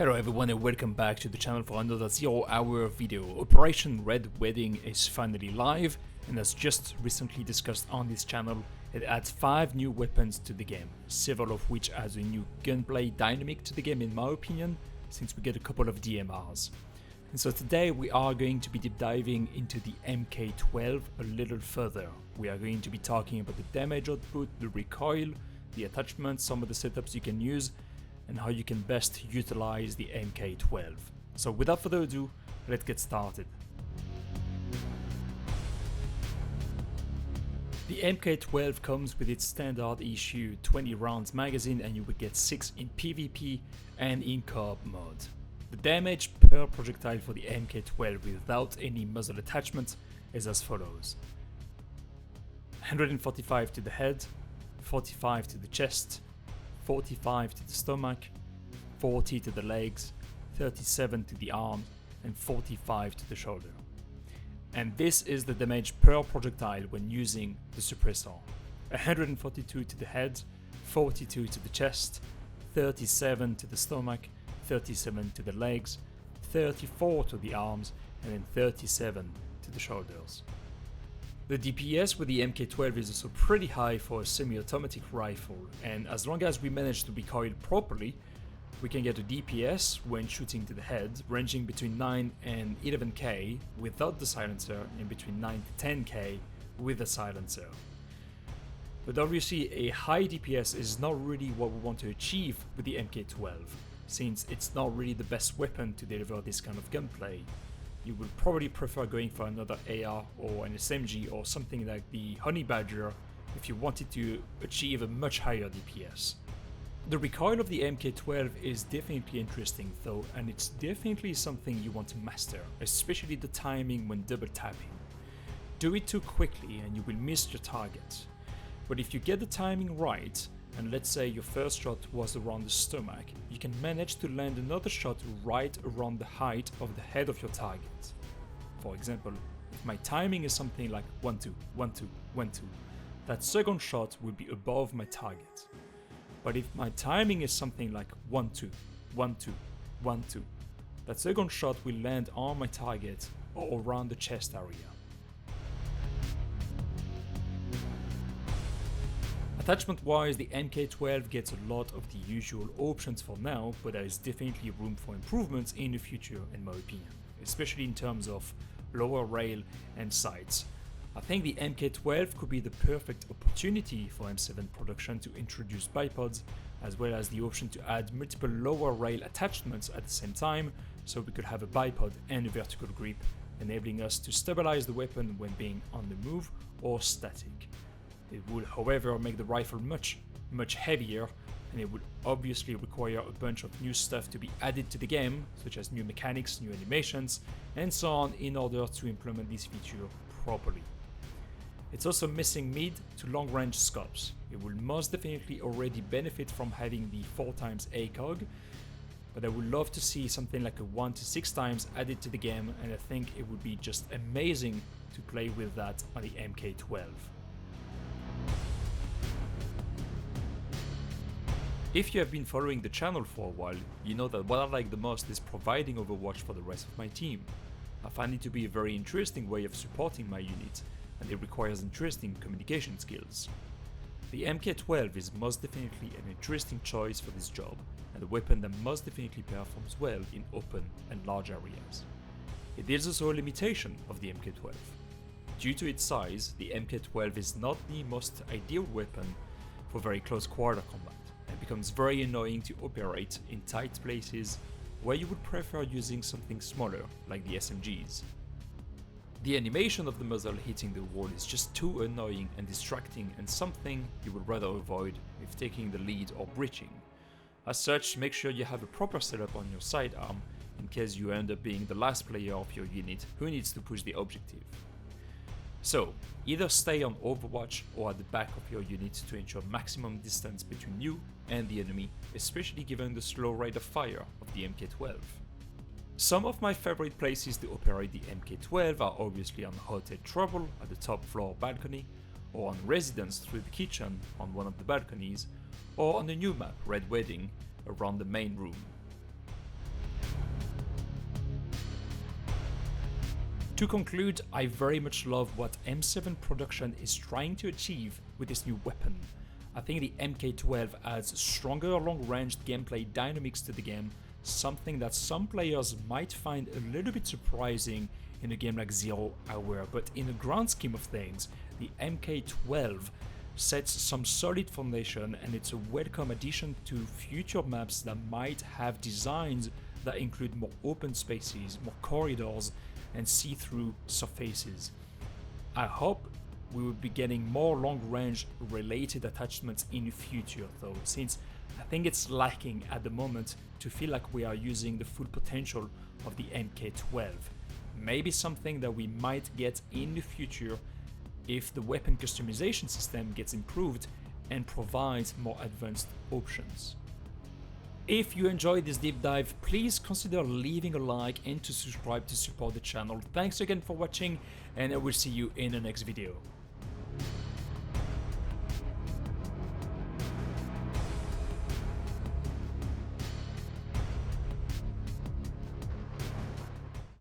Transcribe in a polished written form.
Hello everyone and welcome back to the channel for another 0-hour video. Operation Red Wedding is finally live, and as just recently discussed on this channel, it adds 5 new weapons to the game, several of which adds a new gunplay dynamic to the game in my opinion, since we get a couple of DMRs. And so today we are going to be deep diving into the Mk12 a little further. We are going to be talking about the damage output, the recoil, the attachments, some of the setups you can use, and how you can best utilize the Mk12. So without further ado, let's get started. The Mk12 comes with its standard issue 20 rounds magazine, and you will get 6 in PvP and in co-op mode. The damage per projectile for the Mk12 without any muzzle attachment is as follows: 145 to the head, 45 to the chest, 45 to the stomach, 40 to the legs, 37 to the arm, and 45 to the shoulder. And this is the damage per projectile when using the suppressor: 142 to the head, 42 to the chest, 37 to the stomach, 37 to the legs, 34 to the arms, and then 37 to the shoulders. The DPS with the Mk12 is also pretty high for a semi-automatic rifle, and as long as we manage to recoil properly, we can get a DPS when shooting to the head ranging between 9 and 11k without the silencer, and between 9 to 10k with the silencer. But obviously a high DPS is not really what we want to achieve with the Mk12, since it's not really the best weapon to deliver this kind of gunplay. You would probably prefer going for another AR or an SMG or something like the Honey Badger if you wanted to achieve a much higher DPS. The recoil of the Mk12 is definitely interesting though, and it's definitely something you want to master, especially the timing when double tapping. Do it too quickly and you will miss your target. But if you get the timing right, and let's say your first shot was around the stomach, you can manage to land another shot right around the height of the head of your target. For example, if my timing is something like 1-2, 1-2, 1-2, that second shot will be above my target. But if my timing is something like 1-2, 1-2, 1-2, that second shot will land on my target or around the chest area. Attachment wise, the Mk12 gets a lot of the usual options for now, but there is definitely room for improvements in the future in my opinion, especially in terms of lower rail and sights. I think the Mk12 could be the perfect opportunity for M7 production to introduce bipods, as well as the option to add multiple lower rail attachments at the same time, so we could have a bipod and a vertical grip, enabling us to stabilize the weapon when being on the move or static. It would, however, make the rifle much heavier, and it would obviously require a bunch of new stuff to be added to the game, such as new mechanics, new animations, and so on, in order to implement this feature properly. It's also missing mid to long range scopes. It will most definitely already benefit from having the 4x ACOG, but I would love to see something like a 1 to 6 times added to the game, and I think it would be just amazing to play with that on the Mk12. If you have been following the channel for a while, you know that what I like the most is providing Overwatch for the rest of my team. I find it to be a very interesting way of supporting my unit, and it requires interesting communication skills. The Mk12 is most definitely an interesting choice for this job, and a weapon that most definitely performs well in open and large areas. It is also a limitation of the Mk12. Due to its size, the Mk12 is not the most ideal weapon for very close quarter combat, and becomes very annoying to operate in tight places where you would prefer using something smaller like the SMGs. The animation of the muzzle hitting the wall is just too annoying and distracting, and something you would rather avoid if taking the lead or breaching. As such, make sure you have a proper setup on your sidearm in case you end up being the last player of your unit who needs to push the objective. So, either stay on Overwatch or at the back of your unit to ensure maximum distance between you and the enemy, especially given the slow rate of fire of the Mk12. Some of my favorite places to operate the Mk12 are obviously on Hotrod Trouble at the top floor balcony, or on Residence through the kitchen on one of the balconies, or on the new map Red Wedding around the main room. To conclude, I very much love what M7 Production is trying to achieve with this new weapon. I think the Mk12 adds stronger long-range gameplay dynamics to the game, something that some players might find a little bit surprising in a game like 0 Hour, but in the grand scheme of things, the Mk12 sets some solid foundation and it's a welcome addition to future maps that might have designs that include more open spaces, more corridors, and see-through surfaces. I hope we will be getting more long-range related attachments in the future though, since I think it's lacking at the moment to feel like we are using the full potential of the Mk12. Maybe something that we might get in the future if the weapon customization system gets improved and provides more advanced options. If you enjoyed this deep dive, please consider leaving a like and to subscribe to support the channel. Thanks again for watching, and I will see you in the next video.